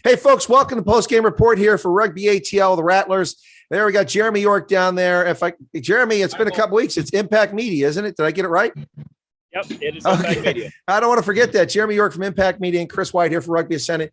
Hey, folks, welcome to Post-Game Report here for Rugby ATL, the Rattlers. There we got Jeremy York down there. Jeremy, it's been a couple weeks. It's Impact Media, isn't it? Did I get it right? Yep, it is Impact Media. I don't want to forget that. Jeremy York from Impact Media and Chris Wyatt here for Rugby Ascendant.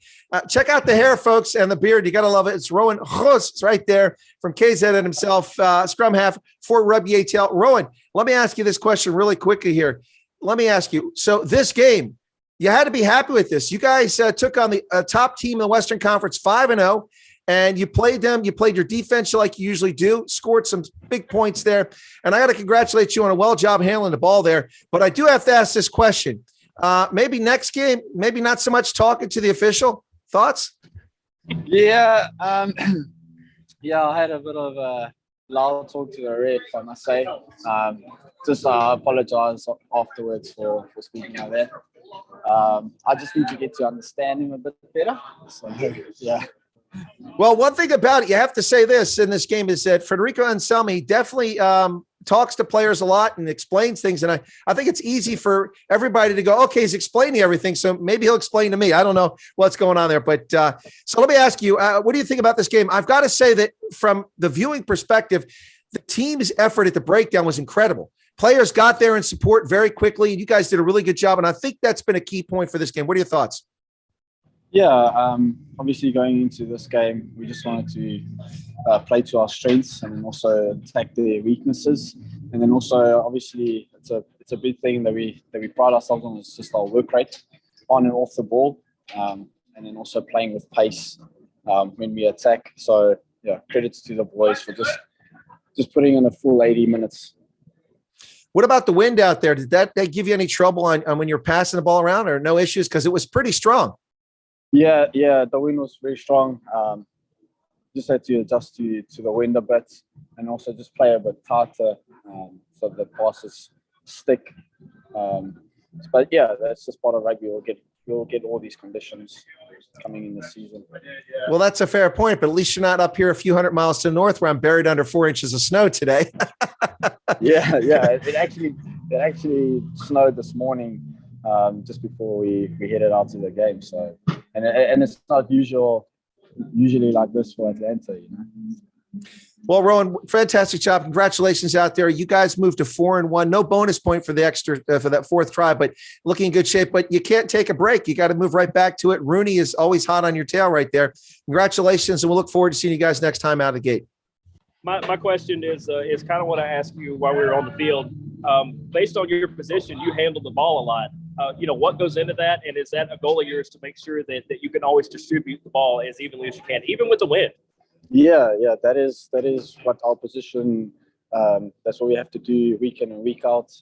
Check out the hair, folks, and the beard. You got to love it. It's Rowan Rose. It's right there from KZN himself, scrum half for Rugby ATL. Rowan, let me ask you this question really quickly here. Let me ask you. So this game, you had to be happy with this. You guys took on the top team in the Western Conference 5-0, and you played them. You played your defense like you usually do, scored some big points there. And I got to congratulate you on a well job handling the ball there. But I do have to ask this question. Maybe next game, maybe not so much talking to the official. Thoughts? Yeah. Yeah, I had a bit of a loud talk to the ref, I must say. Just apologize afterwards for speaking like that. I just need to get to understand him a bit better. So, yeah. Well, one thing about it, you have to say this in this game is that Federico Anselmi definitely talks to players a lot and explains things. And I think it's easy for everybody to go, okay, he's explaining everything, so maybe he'll explain to me. I don't know what's going on there. But so let me ask you, what do you think about this game? I've got to say that from the viewing perspective, the team's effort at the breakdown was incredible. Players got there in support very quickly, and you guys did a really good job. And I think that's been a key point for this game. What are your thoughts? Yeah, obviously going into this game, we just wanted to play to our strengths and also attack their weaknesses. And then also, obviously, it's a big thing that we pride ourselves on is just our work rate on and off the ball, and then also playing with pace when we attack. So yeah, credits to the boys for just putting in a full 80 minutes. What about the wind out there? Did that give you any trouble on when you're passing the ball around, or no issues? Because it was pretty strong. Yeah, the wind was very strong. Just had to adjust to the wind a bit, and also just play a bit tighter so the passes stick. But yeah, that's just part of rugby. We'll get all these conditions coming in the season. Well, that's a fair point, but at least you're not up here a few hundred miles to the north where I'm buried under 4 inches of snow today. Yeah. It actually snowed this morning, just before we headed out to the game. So, and it's not usually like this for Atlanta, you know. Well, Rowan, fantastic job. Congratulations out there. You guys moved to 4-1. No bonus point for the extra for that fourth try, but looking in good shape. But you can't take a break. You got to move right back to it. Rooney is always hot on your tail right there. Congratulations, and we'll look forward to seeing you guys next time out of the gate. My question is kind of what I asked you while we were on the field. Based on your position, you handle the ball a lot. What goes into that, and is that a goal of yours to make sure that you can always distribute the ball as evenly as you can, even with the wind? Yeah, that is what our position. That's what we have to do week in and week out.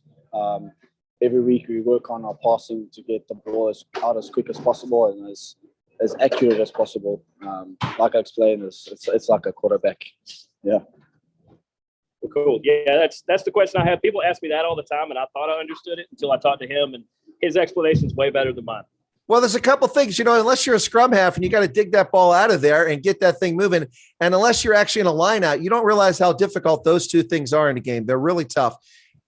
Every week we work on our passing to get the ball out as quick as possible and as accurate as possible. Like I explained, it's like a quarterback. Yeah. Well, cool. Yeah, that's the question I have. People ask me that all the time, and I thought I understood it until I talked to him, and his explanation is way better than mine. Well, there's a couple things, unless you're a scrum half and you got to dig that ball out of there and get that thing moving. And unless you're actually in a line out, you don't realize how difficult those two things are in a game. They're really tough,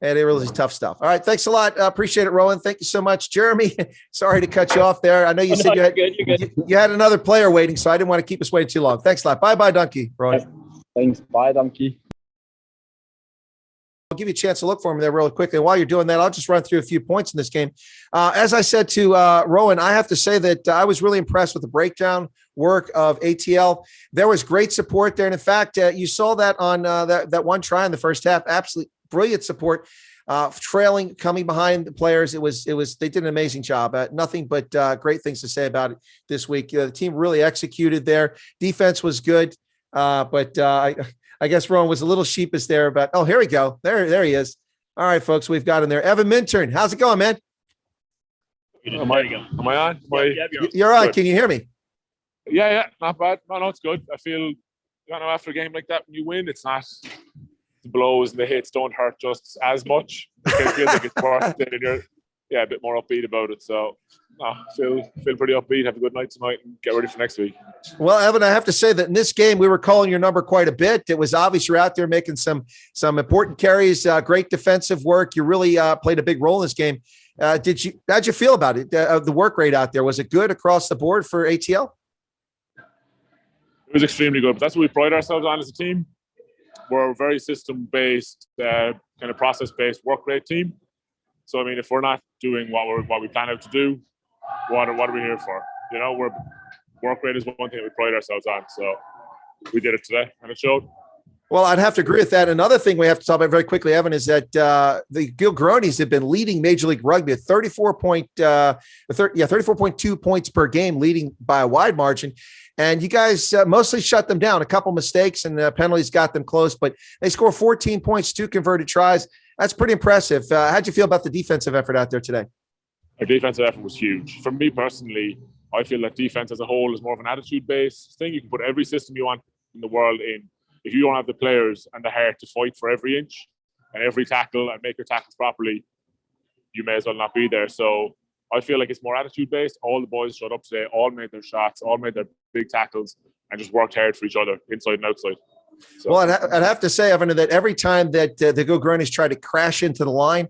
and they're really tough stuff. All right. Thanks a lot. Appreciate it, Rowan. Thank you so much. Jeremy, sorry to cut you off there. I know you said you had another player waiting, so I didn't want to keep us waiting too long. Thanks a lot. Bye-bye, Donkey, Rowan. Thanks. Bye, Donkey. I'll give you a chance to look for him there really quickly. While you're doing that, I'll just run through a few points in this game. As I said to Rowan, I have to say that I was really impressed with the breakdown work of ATL. There was great support there. And in fact, you saw that on that one try in the first half, absolutely brilliant support, trailing, coming behind the players. They did an amazing job. Nothing but great things to say about it this week. The team really executed there. Defense was good. But I guess Rowan was a little sheepish there, but here we go. There he is. All right, folks, we've got him there. Evan Mintern, how's it going, man? Am I on? You're on. Can you hear me? Yeah, not bad. No, it's good. I feel, after a game like that, when you win, it's not the blows and the hits don't hurt just as much. It feels like it's worth it, and you're a bit more upbeat about it. So, feel pretty upbeat. Have a good night tonight and get ready for next week. Well, Evan, I have to say that in this game, we were calling your number quite a bit. It was obvious you're out there making some important carries, great defensive work. You really played a big role in this game. How'd you feel about it? The work rate out there, was it good across the board for ATL? It was extremely good. But that's what we pride ourselves on as a team. We're a very system-based, kind of process-based work rate team. So, I mean, if we're not doing what we plan out to do, what are we here for? You know, work rate is one thing that we pride ourselves on. So we did it today, and it showed. Well, I'd have to agree with that. Another thing we have to talk about very quickly, Evan, is that the Gilgronis have been leading Major League Rugby at 34.2 points per game, leading by a wide margin. And you guys mostly shut them down. A couple mistakes and penalties got them close, but they score 14 points, 2 converted tries. That's pretty impressive. How'd you feel about the defensive effort out there today? Our defensive effort was huge. For me personally, I feel that defense as a whole is more of an attitude-based thing. You can put every system you want in the world in. If you don't have the players and the heart to fight for every inch and every tackle and make your tackles properly, you may as well not be there. So I feel like it's more attitude-based. All the boys showed up today, all made their shots, all made their big tackles, and just worked hard for each other, inside and outside. So. Well, I'd have to say, Evan, that every time that the Gilgronis tried to crash into the line,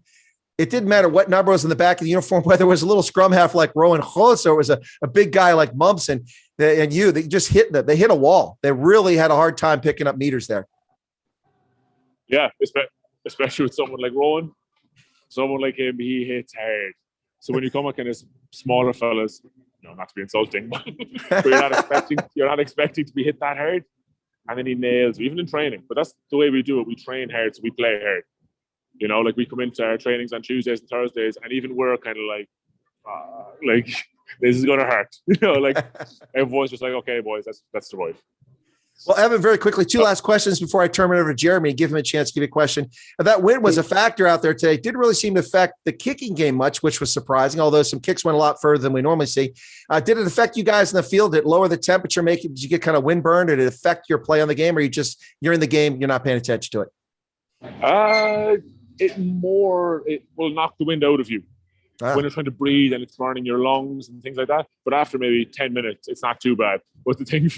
it didn't matter what number was in the back of the uniform, whether it was a little scrum half like Rowan Rose or it was a big guy like Momsen, they just hit them. They hit a wall. They really had a hard time picking up meters there. Yeah, especially with someone like Rowan. Someone like him, he hits hard. So when you come at kind of smaller fellas, not to be insulting, but you're not expecting to be hit that hard. And then he nails, even in training. But that's the way we do it. We train hard, so we play hard. Like we come into our trainings on Tuesdays and Thursdays, and even we're kind of like this is gonna hurt. Everyone's just like, okay, boys, let's survive. Well, Evan, very quickly, 2 last questions before I turn it over to Jeremy and give him a chance to give you a question. That wind was a factor out there today. It didn't really seem to affect the kicking game much, which was surprising, although some kicks went a lot further than we normally see. Did it affect you guys in the field? Did it lower the temperature? Did you get kind of wind burned? Did it affect your play on the game? Or you're in the game, you're not paying attention to it? It will knock the wind out of you when you're trying to breathe and it's burning your lungs and things like that. But after maybe 10 minutes, it's not too bad. But the thing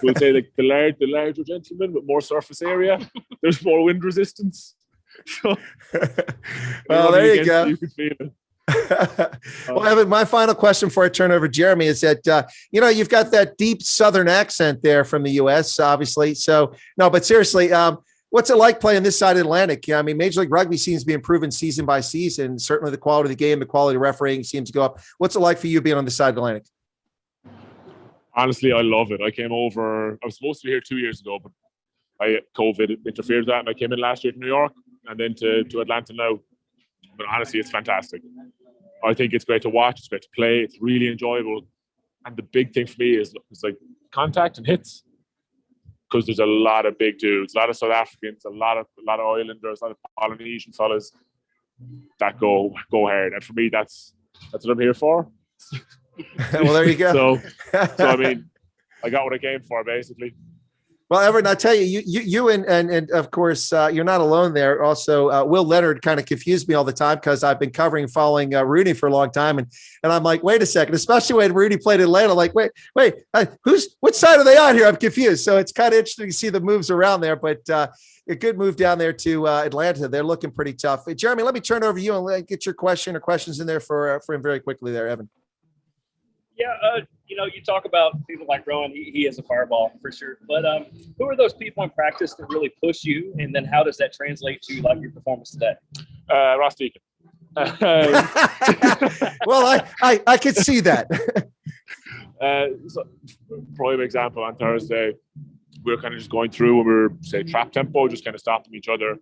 we'll say like the larger gentleman with more surface area, there's more wind resistance. So, well, there you go. You can feel it. Well, Evan, my final question before I turn over to Jeremy is that, you've got that deep Southern accent there from the U.S., obviously. So, no, but seriously, what's it like playing this side of the Atlantic? I mean, Major League Rugby seems to be improving season by season. Certainly the quality of the game, the quality of refereeing seems to go up. What's it like for you being on this side of the Atlantic? Honestly, I love it. I came over, I was supposed to be here 2 years ago, but COVID interfered with that, and I came in last year to New York and then to Atlanta now. But honestly, it's fantastic. I think it's great to watch, it's great to play, it's really enjoyable. And the big thing for me is like contact and hits. Because there's a lot of big dudes, a lot of South Africans, a lot of Islanders, a lot of Polynesian fellas that go hard. And for me, that's what I'm here for. Well, there you go. So I mean, I got what I came for, basically. Well, Everett, I tell you and of course, you're not alone there. Also, Will Leonard kind of confused me all the time because I've been following Rudy for a long time. And I'm like, wait a second, especially when Rudy played in Atlanta, like, wait, which side are they on here? I'm confused. So it's kind of interesting to see the moves around there, but a good move down there to Atlanta. They're looking pretty tough. Hey, Jeremy, let me turn it over to you and get your question or questions in there for him very quickly there, Evan. Yeah, you talk about people like Rowan. He is a fireball for sure. But who are those people in practice that really push you? And then how does that translate to like your performance today? Ross Deacon. Well, I could see that. So, prime example on Thursday, we were kind of just going through and we were say trap tempo, just kind of stopping each other. And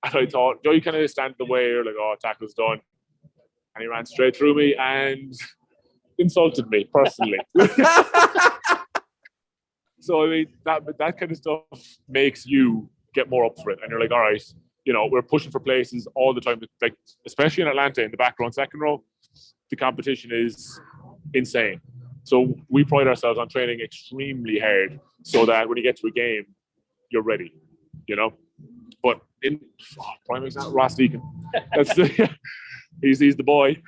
I thought, you kind of stand in the way, you're like, oh, tackle's done. And he ran straight through me and insulted me personally. So I mean that kind of stuff makes you get more up for it, and you're like, all right, we're pushing for places all the time. Like especially in Atlanta, in the back row and second row, the competition is insane. So we pride ourselves on training extremely hard, so that when you get to a game, you're ready. But in prime example, Ross Deacon, he's the boy.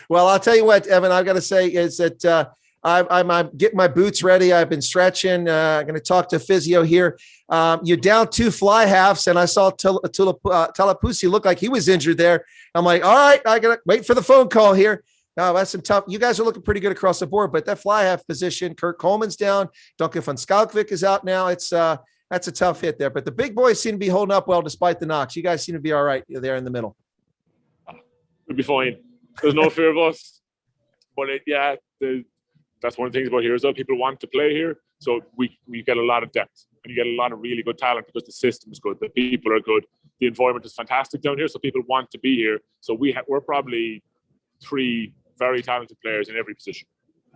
Well, I'll tell you what, Evan, I've got to say is that I'm getting my boots ready. I've been stretching. I'm going to talk to physio here. You're down 2 fly halves, and I saw Talapusi look like he was injured there. I'm like, all right, I got to wait for the phone call here. No, that's some tough. You guys are looking pretty good across the board, but that fly half position, Kurt Coleman's down. Duncan van Schalkwyk is out now. It's that's a tough hit there. But the big boys seem to be holding up well despite the knocks. You guys seem to be all right there in the middle. We'll be fine. There's no fear of us. But that's one of the things about here as well. People want to play here, so we get a lot of depth and you get a lot of really good talent because the system is good, the people are good, the environment is fantastic down here, so people want to be here. So we're probably 3 very talented players in every position,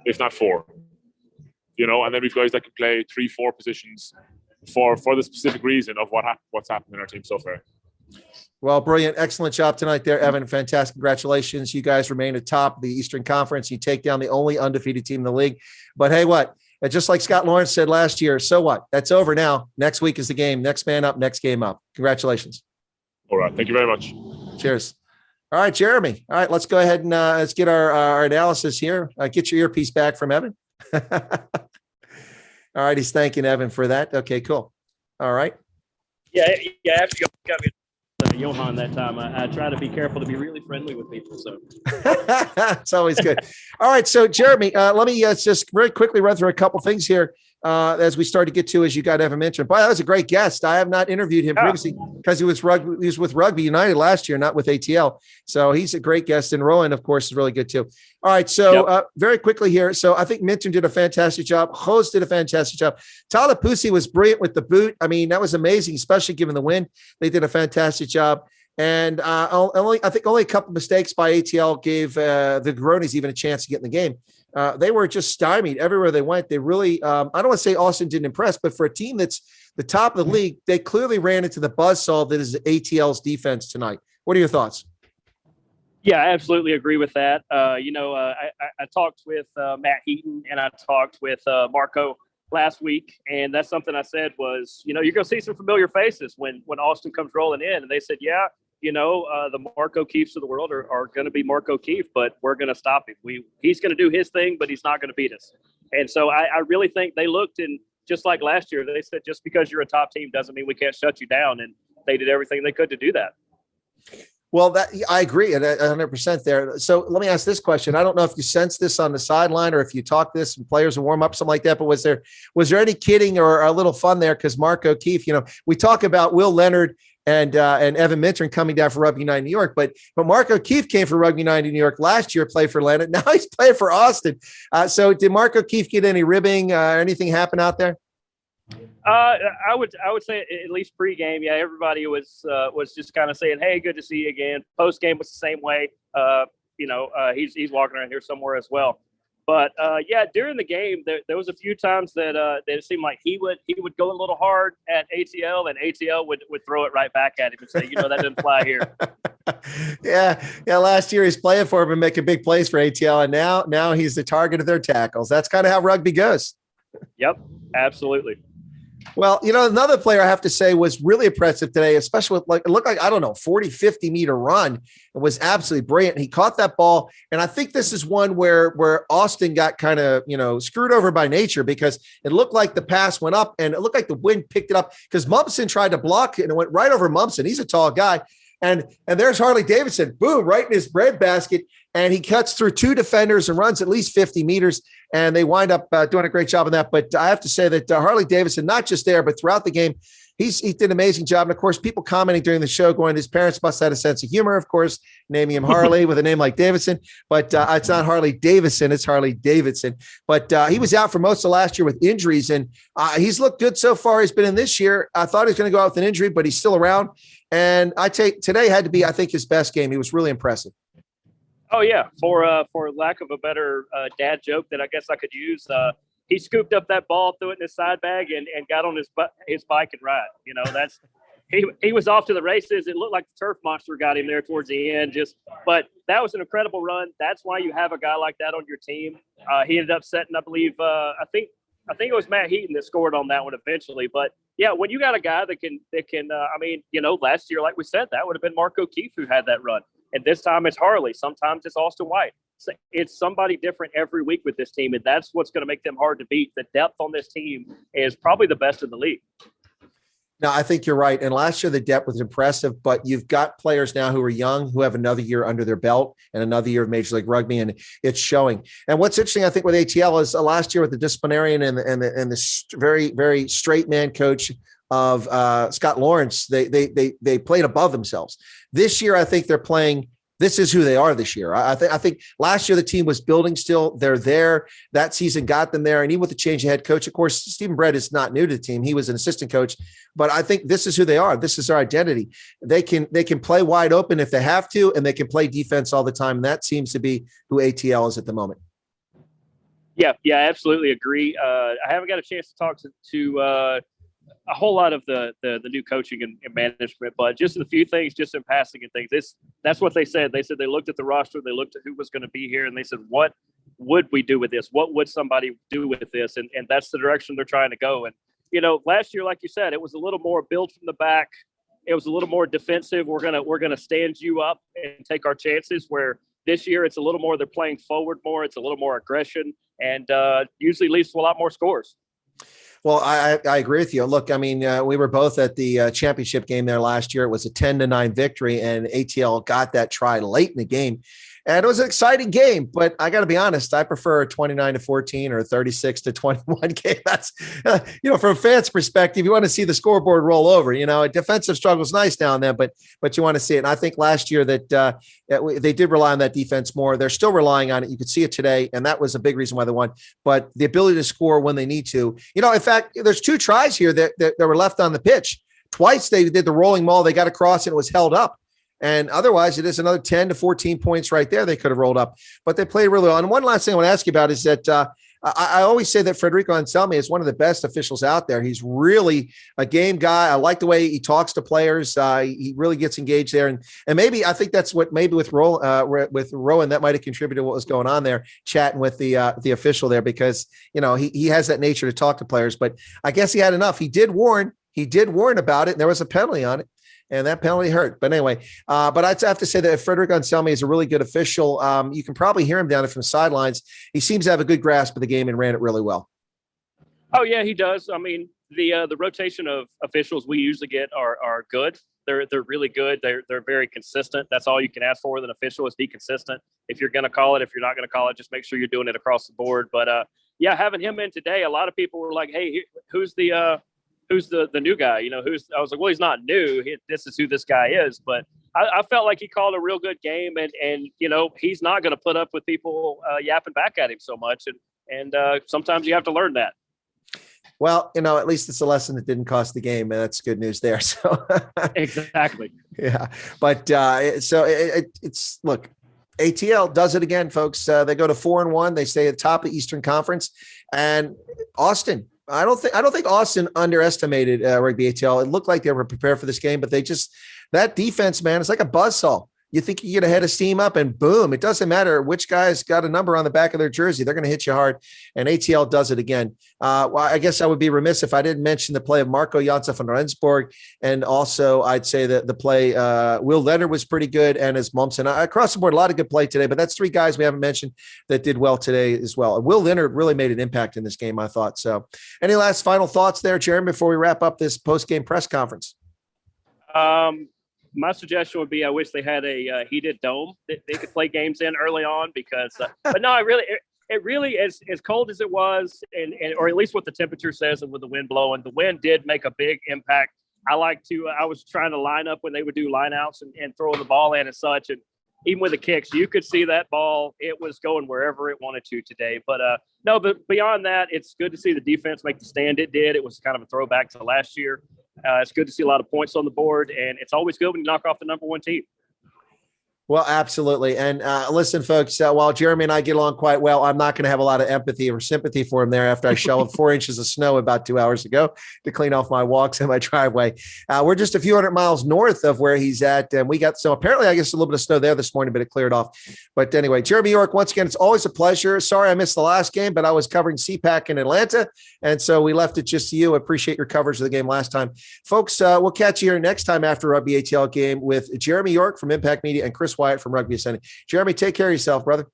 if not 4. And then we've guys that can play 3-4 positions for the specific reason of what's happened in our team so far. Well, brilliant. Excellent job tonight there, Evan. Fantastic. Congratulations. You guys remain atop the Eastern Conference. You take down the only undefeated team in the league. But hey, what? Just like Scott Lawrence said last year, so what? That's over now. Next week is the game. Next man up, next game up. Congratulations. All right. Thank you very much. Cheers. All right, Jeremy. All right, let's go ahead and let's get our analysis here. Get your earpiece back from Evan. All right, he's thanking Evan for that. Okay, cool. All right. Yeah. Actually, got me Johan that time. I try to be careful to be really friendly with people. So it's always good. All right, so Jeremy, let me just very quickly run through a couple things here as we start to get to, as you got Evan Mintern. Boy, that was a great guest. I have not interviewed him previously because he was with Rugby United last year, not with ATL. So he's a great guest, and Rowan, of course, is really good too. All right, so very quickly here. So I think Mintern did a fantastic job. Host did a fantastic job. Talon Bezuidenhout was brilliant with the boot. I mean, that was amazing, especially given the win. They did a fantastic job. And I think only a couple mistakes by ATL gave the Gilgronis even a chance to get in the game. They were just stymied everywhere they went. They really, I don't want to say Austin didn't impress, but for a team that's the top of the league, they clearly ran into the buzzsaw that is ATL's defense tonight. What are your thoughts? Yeah, I absolutely agree with that. I talked with Matt Heaton and I talked with Marco last week, and that's something I said was, you're going to see some familiar faces when Austin comes rolling in. And they said, yeah, the Mark OKeefes of the world are going to be Mark OKeefe, but we're going to stop him. He's going to do his thing, but he's not going to beat us. And so I really think they looked, and just like last year, they said, just because you're a top team doesn't mean we can't shut you down. And they did everything they could to do that. Well, I agree 100% there. So let me ask this question. I don't know if you sense this on the sideline or if you talk this and players will warm up, something like that, but was there any kidding or a little fun there? Because Mark OKeefe, we talk about Will Leonard and Evan Mintern coming down for Rugby United New York, but Mark OKeefe came for Rugby United New York last year, played for Leonard. Now he's playing for Austin. So did Mark OKeefe get any ribbing? Anything happen out there? I would say at least pregame, yeah, everybody was just kind of saying, "Hey, good to see you again." Postgame was the same way. He's walking around here somewhere as well. But during the game, there was a few times that it seemed like he would go a little hard at ATL, and ATL would throw it right back at him and say, "That doesn't fly here." Yeah. Last year he's playing for him and making big plays for ATL, and now he's the target of their tackles. That's kind of how rugby goes. Yep, absolutely. Well, another player I have to say was really impressive today, especially with it looked like, 40, 50 meter run. It was absolutely brilliant. He caught that ball. And I think this is one where Austin got kind of, screwed over by nature, because it looked like the pass went up and it looked like the wind picked it up because Momsen tried to block it and it went right over Momsen. He's a tall guy. And there's Harley Davidson, boom, right in his breadbasket. And he cuts through 2 defenders and runs at least 50 meters. And they wind up doing a great job on that. But I have to say that Harley Davidson, not just there, but throughout the game, he did an amazing job. And of course, people commenting during the show going, his parents must have had a sense of humor, of course, naming him Harley with a name like Davidson. But it's not Harley Davidson, it's Harley Davidson. But he was out for most of last year with injuries. And he's looked good so far. He's been in this year. I thought he was going to go out with an injury, but he's still around. And today had to be, I think, his best game. He was really impressive. Oh yeah, for lack of a better dad joke that I guess I could use, he scooped up that ball, threw it in his side bag, and got on his bike and ride. That's he was off to the races. It looked like the turf monster got him there towards the end. But that was an incredible run. That's why you have a guy like that on your team. He ended up setting, I believe, I think it was Matt Heaton that scored on that one eventually. But yeah, when you got a guy that can, last year, like we said, that would have been Mark OKeefe who had that run. And this time it's Harley. Sometimes it's Austin White. So it's somebody different every week with this team, and that's what's going to make them hard to beat. The depth on this team is probably the best in the league. No, I think you're right. And last year, the depth was impressive, but you've got players now who are young, who have another year under their belt and another year of Major League Rugby, and it's showing. And what's interesting, I think, with ATL is last year with the disciplinarian and the very, very straight man coach of Scott Lawrence, they played above themselves. This year, I think they're playing. This is who they are this year. I think last year the team was building still. They're there. That season got them there. And even with the change of head coach, of course, Stephen Brett is not new to the team. He was an assistant coach, but I think this is who they are. This is their identity. They can play wide open if they have to, and they can play defense all the time. And that seems to be who ATL is at the moment. Yeah, I absolutely agree. I haven't got a chance to talk to a whole lot of the new coaching and management, but just a few things, just in passing and things. That's what they said. They said they looked at the roster, they looked at who was going to be here, and they said, what would we do with this? What would somebody do with this? And that's the direction they're trying to go. And, last year, like you said, it was a little more build from the back. It was a little more defensive. We're gonna stand you up and take our chances, where this year it's a little more, they're playing forward more. It's a little more aggression, and usually leads to a lot more scores. Well, I agree with you. Look, I mean, we were both at the championship game there last year. It was a 10-9 victory, and ATL got that try late in the game. And it was an exciting game, but I got to be honest, I prefer a 29-14 or a 36-21 game. That's, from a fan's perspective, you want to see the scoreboard roll over. A defensive struggle is nice now and then, but you want to see it. And I think last year that they did rely on that defense more. They're still relying on it. You could see it today, and that was a big reason why they won. But the ability to score when they need to. In fact, there's 2 tries here that were left on the pitch. Twice they did the rolling maul. They got across and it was held up. And otherwise, it is another 10 to 14 points right there they could have rolled up. But they played really well. And one last thing I want to ask you about is that I always say that Federico Anselmi is one of the best officials out there. He's really a game guy. I like the way he talks to players. He really gets engaged there. And maybe I think that's what maybe with Rowan, that might have contributed to what was going on there, chatting with the official there, because, he has that nature to talk to players. But I guess he had enough. He did warn about it, and there was a penalty on it. And that penalty hurt. But anyway, but I'd have to say that Frederick Anselmi is a really good official. You can probably hear him down from the sidelines. He seems to have a good grasp of the game and ran it really well. Oh, yeah, he does. I mean, the rotation of officials we usually get are good. They're really good. They're very consistent. That's all you can ask for with an official, is be consistent. If you're going to call it, if you're not going to call it, just make sure you're doing it across the board. But, having him in today, a lot of people were like, hey, who's the new guy? I was like, well, he's not new. This is who this guy is. But I felt like he called a real good game, and he's not going to put up with people yapping back at him so much. And sometimes you have to learn that. Well, at least it's a lesson that didn't cost the game, and that's good news there. So exactly. Yeah. But it's look, ATL does it again, folks. They go to 4-1. They stay at the top of the Eastern Conference, and Austin. I don't think Austin underestimated Rugby ATL. It looked like they were prepared for this game, but that defense, man, it's like a buzzsaw. You think you get a head of steam up and boom, it doesn't matter which guy's got a number on the back of their jersey. They're going to hit you hard, and ATL does it again. Well, I guess I would be remiss if I didn't mention the play of Marco Janssen von Rensburg, and also I'd say that the play, Will Leonard was pretty good, and as Momsen. Across the board, a lot of good play today, but that's 3 guys we haven't mentioned that did well today as well. And Will Leonard really made an impact in this game, I thought. So any last final thoughts there, Jeremy, before we wrap up this post-game press conference? My suggestion would be, I wish they had a heated dome that they could play games in early on, because, but no, it really, as cold as it was, and or at least what the temperature says, and with the wind blowing, the wind did make a big impact. I was trying to line up when they would do line outs and throwing the ball in and such. And even with the kicks, you could see that ball, it was going wherever it wanted to today. But no, but beyond that, it's good to see the defense make the stand it did. It was kind of a throwback to last year. It's good to see a lot of points on the board, and it's always good when you knock off the number 1 team. Well, absolutely. And listen, folks, while Jeremy and I get along quite well, I'm not going to have a lot of empathy or sympathy for him there after I shoveled 4 inches of snow about 2 hours ago to clean off my walks in my driveway. We're just a few hundred miles north of where he's at. And we got some, apparently, I guess, a little bit of snow there this morning, but it cleared off. But anyway, Jeremy York, once again, it's always a pleasure. Sorry I missed the last game, but I was covering CPAC in Atlanta. And so we left it just to you. Appreciate your coverage of the game last time. Folks, we'll catch you here next time after Rugby ATL game with Jeremy York from Impact Media and Chris Wyatt from Rugby ATL. Jeremy, take care of yourself, brother.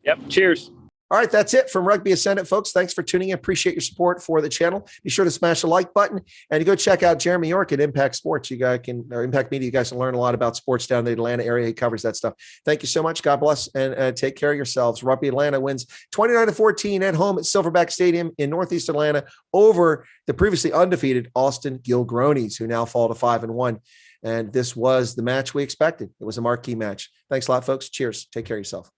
Yep. Cheers. All right, that's it from Rugby Ascendant, folks. Thanks for tuning in. Appreciate your support for the channel. Be sure to smash the like button and you go check out Jeremy York at Impact Sports. You guys can, or Impact Media, you guys can learn a lot about sports down in the Atlanta area. He covers that stuff. Thank you so much. God bless and take care of yourselves. Rugby Atlanta wins 29-14 at home at Silverback Stadium in Northeast Atlanta over the previously undefeated Austin Gilgronis, who now fall to 5-1. And this was the match we expected. It was a marquee match. Thanks a lot, folks. Cheers. Take care of yourself.